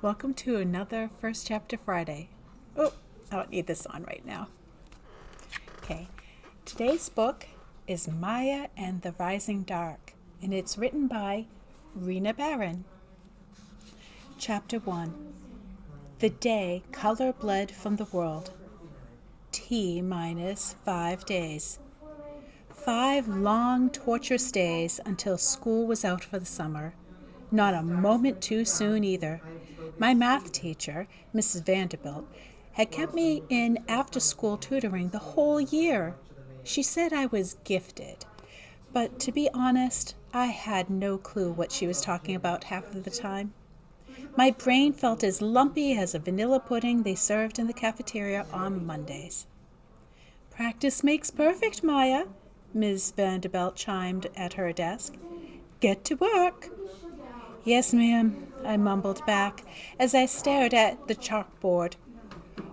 Welcome to another First Chapter Friday. Oh, I don't need this on right now. Okay, today's book is Maya and the Rising Dark, and it's written by Rena Barron. Chapter 1. The day color bled from the world. T minus 5 days. 5 long, torturous days until school was out for the summer. Not a moment too soon either. My math teacher, Mrs. Vanderbilt, had kept me in after-school tutoring the whole year. She said I was gifted. But to be honest, I had no clue what she was talking about half of the time. My brain felt as lumpy as a vanilla pudding they served in the cafeteria on Mondays. "Practice makes perfect, Maya," Ms. Vanderbilt chimed at her desk. "Get to work." "Yes, ma'am," I mumbled back as I stared at the chalkboard.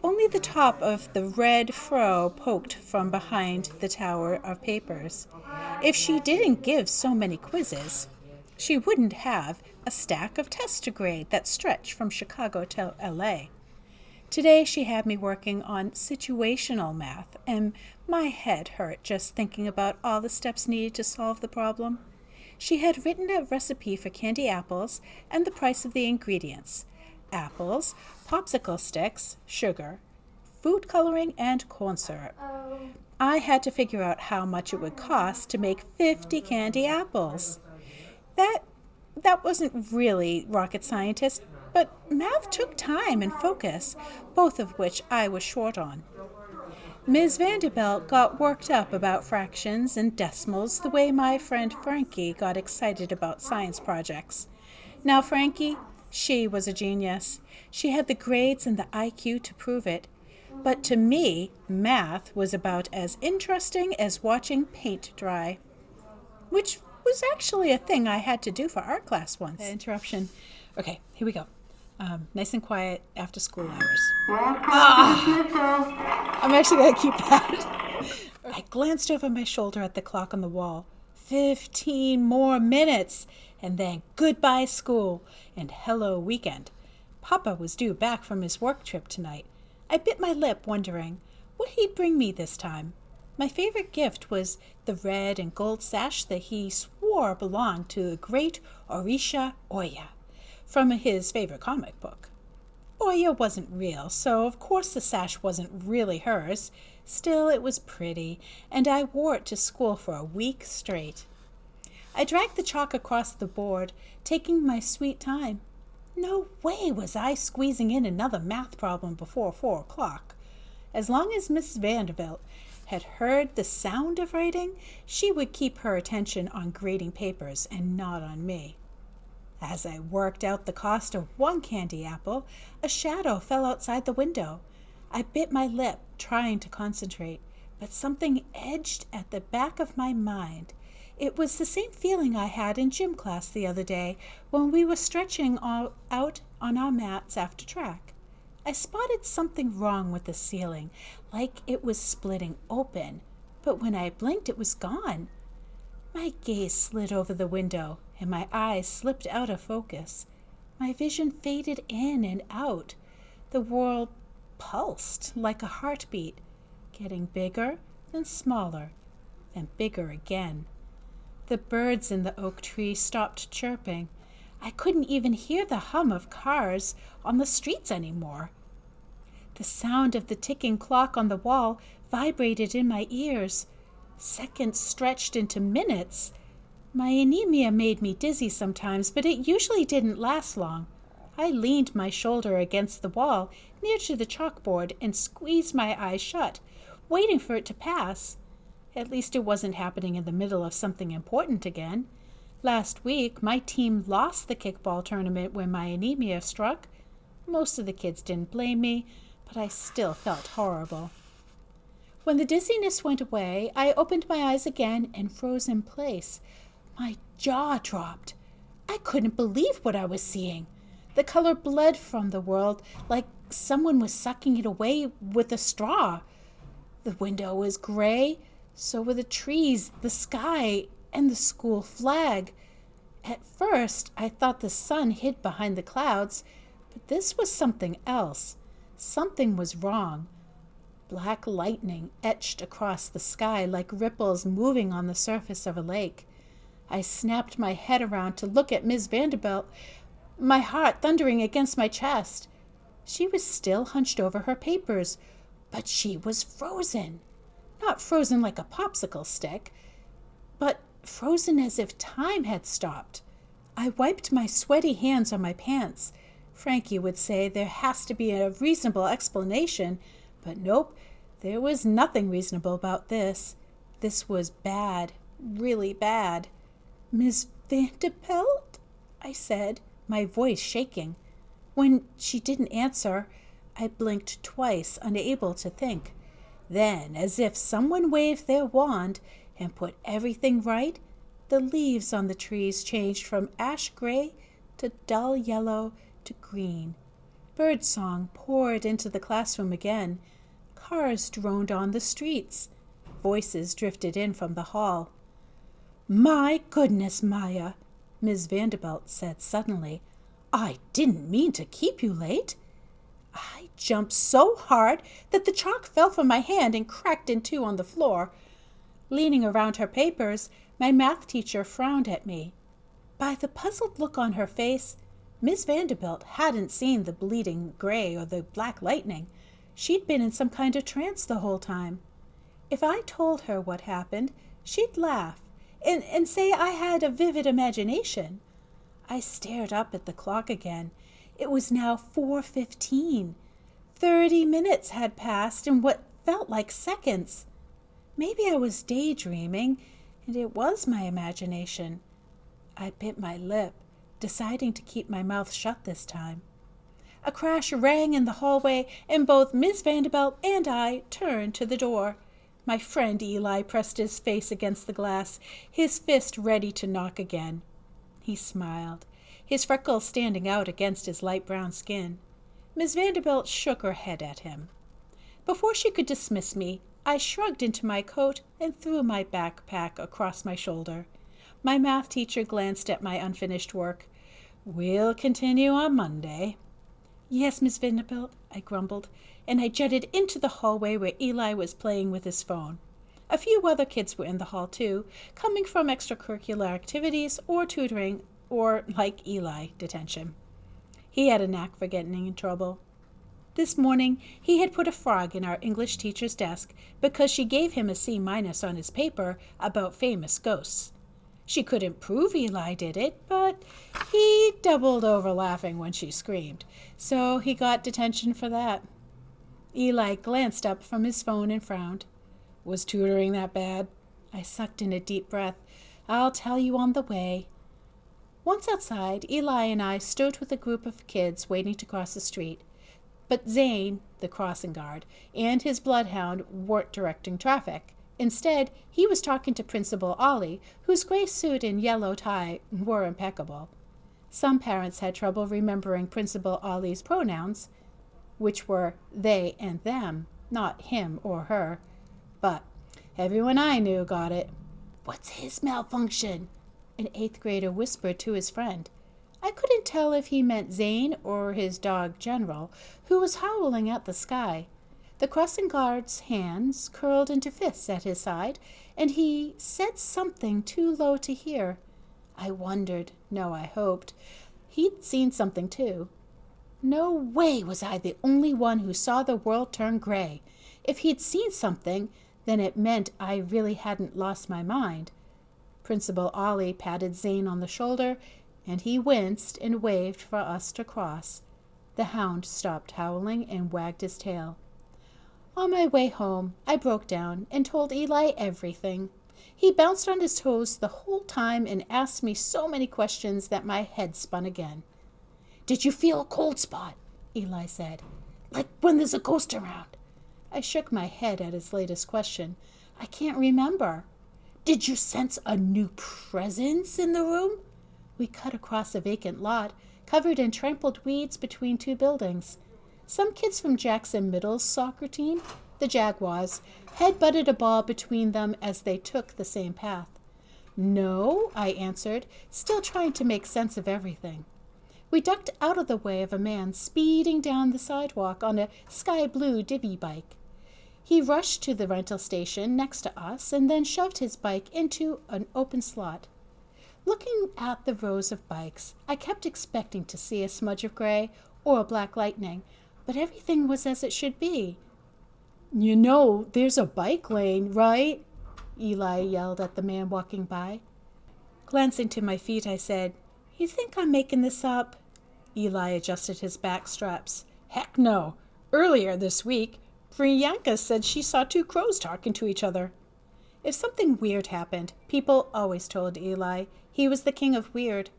Only the top of the red fro poked from behind the tower of papers. If she didn't give so many quizzes, she wouldn't have a stack of tests to grade that stretched from Chicago to LA. Today she had me working on situational math, and my head hurt just thinking about all the steps needed to solve the problem. She had written a recipe for candy apples and the price of the ingredients: apples, popsicle sticks, sugar, food coloring, and corn syrup. I had to figure out how much it would cost to make 50 candy apples. That wasn't really rocket scientist, but math took time and focus, both of which I was short on. Ms. Vanderbilt got worked up about fractions and decimals the way my friend Frankie got excited about science projects. Now Frankie, she was a genius. She had the grades and the IQ to prove it. But to me, math was about as interesting as watching paint dry, which was actually a thing I had to do for art class once. Interruption. Okay, here we go. Nice and quiet after school hours. I'm actually going to keep that. I glanced over my shoulder at the clock on the wall. 15 more minutes, and then goodbye school, and hello weekend. Papa was due back from his work trip tonight. I bit my lip, wondering what he'd bring me this time. My favorite gift was the red and gold sash that he swore belonged to the great Orisha Oya, from his favorite comic book. Oya wasn't real, so of course the sash wasn't really hers. Still, it was pretty, and I wore it to school for a week straight. I dragged the chalk across the board, taking my sweet time. No way was I squeezing in another math problem before 4 o'clock. As long as Miss Vanderbilt had heard the sound of writing, she would keep her attention on grading papers and not on me. As I worked out the cost of 1 candy apple, a shadow fell outside the window. I bit my lip, trying to concentrate, but something edged at the back of my mind. It was the same feeling I had in gym class the other day when we were stretching out on our mats after track. I spotted something wrong with the ceiling, like it was splitting open, but when I blinked it was gone. My gaze slid over the window, and my eyes slipped out of focus. My vision faded in and out. The world pulsed like a heartbeat, getting bigger, then smaller, then bigger again. The birds in the oak tree stopped chirping. I couldn't even hear the hum of cars on the streets anymore. The sound of the ticking clock on the wall vibrated in my ears. Seconds stretched into minutes. My anemia made me dizzy sometimes, but it usually didn't last long. I leaned my shoulder against the wall near to the chalkboard and squeezed my eyes shut, waiting for it to pass. At least it wasn't happening in the middle of something important again. Last week, my team lost the kickball tournament when my anemia struck. Most of the kids didn't blame me, but I still felt horrible. When the dizziness went away, I opened my eyes again and froze in place. My jaw dropped. I couldn't believe what I was seeing. The color bled from the world like someone was sucking it away with a straw. The window was gray, so were the trees, the sky, and the school flag. At first, I thought the sun hid behind the clouds, But this was something else. Something was wrong. Black lightning etched across the sky like ripples moving on the surface of a lake. I snapped my head around to look at Miss Vanderbilt, my heart thundering against my chest. She was still hunched over her papers, but she was frozen. Not frozen like a popsicle stick, but frozen as if time had stopped. I wiped my sweaty hands on my pants. Frankie would say there has to be a reasonable explanation, but nope, there was nothing reasonable about this. This was bad, really bad. Miss Vanderbilt? I said, my voice shaking. When she didn't answer, I blinked twice, unable to think. Then, as if someone waved their wand and put everything right, the leaves on the trees changed from ash gray to dull yellow to green. Birdsong poured into the classroom again. Cars droned on the streets. Voices drifted in from the hall. "My goodness, Maya," Miss Vanderbilt said suddenly. "I didn't mean to keep you late." I jumped so hard that the chalk fell from my hand and cracked in two on the floor. Leaning around her papers, my math teacher frowned at me. By the puzzled look on her face, Miss Vanderbilt hadn't seen the bleeding gray or the black lightning. She'd been in some kind of trance the whole time. If I told her what happened, she'd laugh and say I had a vivid imagination. I stared up at the clock again. It was now 4:15. 30 minutes had passed in what felt like seconds. Maybe I was daydreaming, and it was my imagination. I bit my lip, deciding to keep my mouth shut this time. A crash rang in the hallway, and both Miss Vanderbilt and I turned to the door. My friend Eli pressed his face against the glass, his fist ready to knock again. He smiled, his freckles standing out against his light brown skin. Miss Vanderbilt shook her head at him. Before she could dismiss me, I shrugged into my coat and threw my backpack across my shoulder. My math teacher glanced at my unfinished work. "We'll continue on Monday." "Yes, Miss Vanderbilt," I grumbled, and I jetted into the hallway where Eli was playing with his phone. A few other kids were in the hall, too, coming from extracurricular activities or tutoring or, like Eli, detention. He had a knack for getting in trouble. This morning, he had put a frog in our English teacher's desk because she gave him a C- on his paper about famous ghosts. She couldn't prove Eli did it, but he doubled over laughing when she screamed, so he got detention for that. Eli glanced up from his phone and frowned. "Was tutoring that bad?" I sucked in a deep breath. "I'll tell you on the way." Once outside, Eli and I stood with a group of kids waiting to cross the street. But Zane, the crossing guard, and his bloodhound weren't directing traffic. Instead, he was talking to Principal Ollie, whose gray suit and yellow tie were impeccable. Some parents had trouble remembering Principal Ollie's pronouns, which were they and them, not him or her. But everyone I knew got it. "What's his malfunction?" an 8th grader whispered to his friend. I couldn't tell if he meant Zane or his dog General, who was howling at the sky. The crossing guard's hands curled into fists at his side, and he said something too low to hear. I wondered, no, I hoped, he'd seen something too. No way was I the only one who saw the world turn gray. If he'd seen something, then it meant I really hadn't lost my mind. Principal Ollie patted Zane on the shoulder, and he winced and waved for us to cross. The hound stopped howling and wagged his tail. On my way home, I broke down and told Eli everything. He bounced on his toes the whole time and asked me so many questions that my head spun again. "Did you feel a cold spot?" Eli said. "Like when there's a ghost around?" I shook my head at his latest question. "I can't remember." "Did you sense a new presence in the room?" We cut across a vacant lot, covered in trampled weeds between two buildings. Some kids from Jackson Middle's soccer team, the Jaguars, head-butted a ball between them as they took the same path. "No," I answered, still trying to make sense of everything. We ducked out of the way of a man speeding down the sidewalk on a sky blue divvy bike. He rushed to the rental station next to us and then shoved his bike into an open slot. Looking at the rows of bikes, I kept expecting to see a smudge of gray or a black lightning, but everything was as it should be. "You know, there's a bike lane, right?" Eli yelled at the man walking by. Glancing to my feet, I said, "You think I'm making this up?" Eli adjusted his back straps. "Heck no. Earlier this week, Priyanka said she saw two crows talking to each other." If something weird happened, people always told Eli. He was the king of weird.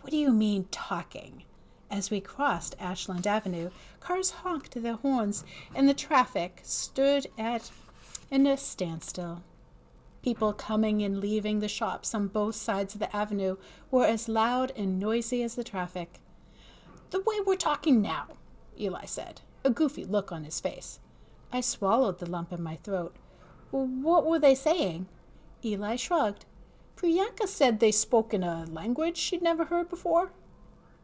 "What do you mean, talking?" As we crossed Ashland Avenue, cars honked their horns, and the traffic stood in a standstill. People coming and leaving the shops on both sides of the avenue were as loud and noisy as the traffic. "The way we're talking now," Eli said, a goofy look on his face. I swallowed the lump in my throat. "What were they saying?" Eli shrugged. "Priyanka said they spoke in a language she'd never heard before."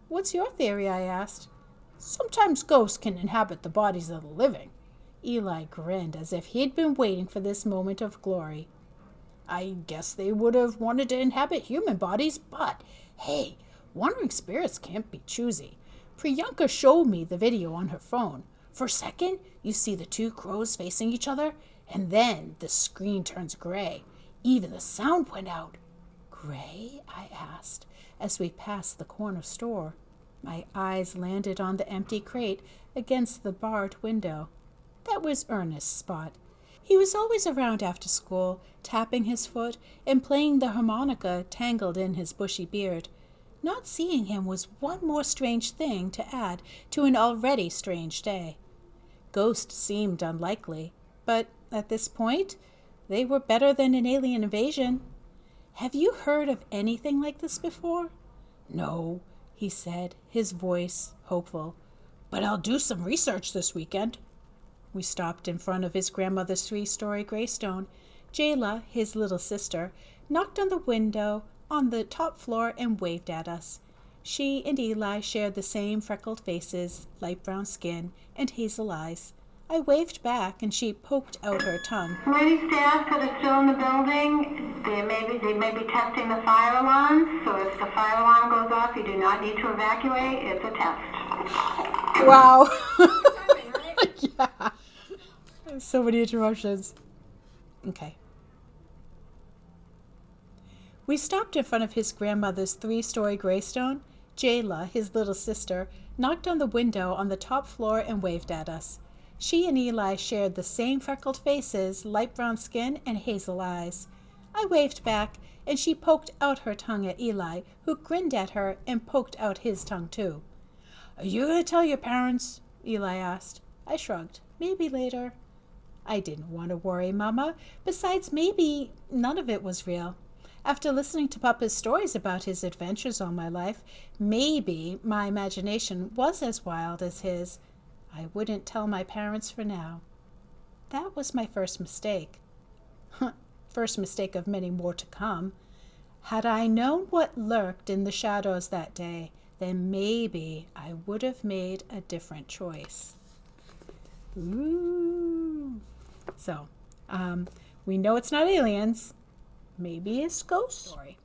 "What's your theory?" I asked. "Sometimes ghosts can inhabit the bodies of the living." Eli grinned as if he'd been waiting for this moment of glory. "I guess they would have wanted to inhabit human bodies, but hey, wandering spirits can't be choosy. Priyanka showed me the video on her phone. For a second, you see the two crows facing each other, and then the screen turns gray. Even the sound went out." "Gray?" I asked, as we passed the corner store. My eyes landed on the empty crate against the barred window. That was Ernest's spot. He was always around after school, tapping his foot and playing the harmonica tangled in his bushy beard. Not seeing him was one more strange thing to add to an already strange day. Ghosts seemed unlikely, but at this point, they were better than an alien invasion. "Have you heard of anything like this before?" "No," he said, his voice hopeful. "But I'll do some research this weekend." We stopped in front of his grandmother's 3-story graystone. Jayla, his little sister, knocked on the window on the top floor and waved at us. She and Eli shared the same freckled faces, light brown skin, and hazel eyes. I waved back, and she poked out her tongue. "Lady staff that are still in the building, they may be testing the fire alarm, so if the fire alarm goes off, you do not need to evacuate. It's a test." Wow. Yeah. So many interruptions. Okay. We stopped in front of his grandmother's 3-story graystone. Jayla, his little sister, knocked on the window on the top floor and waved at us. She and Eli shared the same freckled faces, light brown skin, and hazel eyes. I waved back, and she poked out her tongue at Eli, who grinned at her and poked out his tongue too. "Are you going to tell your parents?" Eli asked. I shrugged. "Maybe later." I didn't want to worry Mama. Besides, maybe none of it was real. After listening to Papa's stories about his adventures all my life, maybe my imagination was as wild as his. I wouldn't tell my parents for now. That was my first mistake. First mistake of many more to come. Had I known what lurked in the shadows that day, then maybe I would have made a different choice. Ooh. So, we know it's not aliens. Maybe it's a ghost story.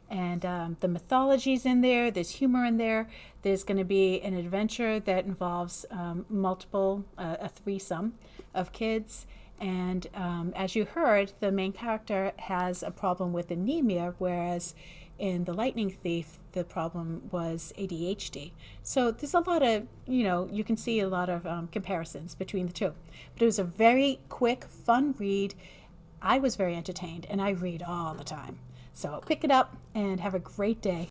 And the mythology's in there. There's humor in there. There's going to be an adventure that involves a threesome of kids. And as you heard, the main character has a problem with anemia, whereas in The Lightning Thief, the problem was ADHD. So there's a lot of, you can see a lot of comparisons between the two. But it was a very quick, fun read. I was very entertained, and I read all the time. So pick it up and have a great day.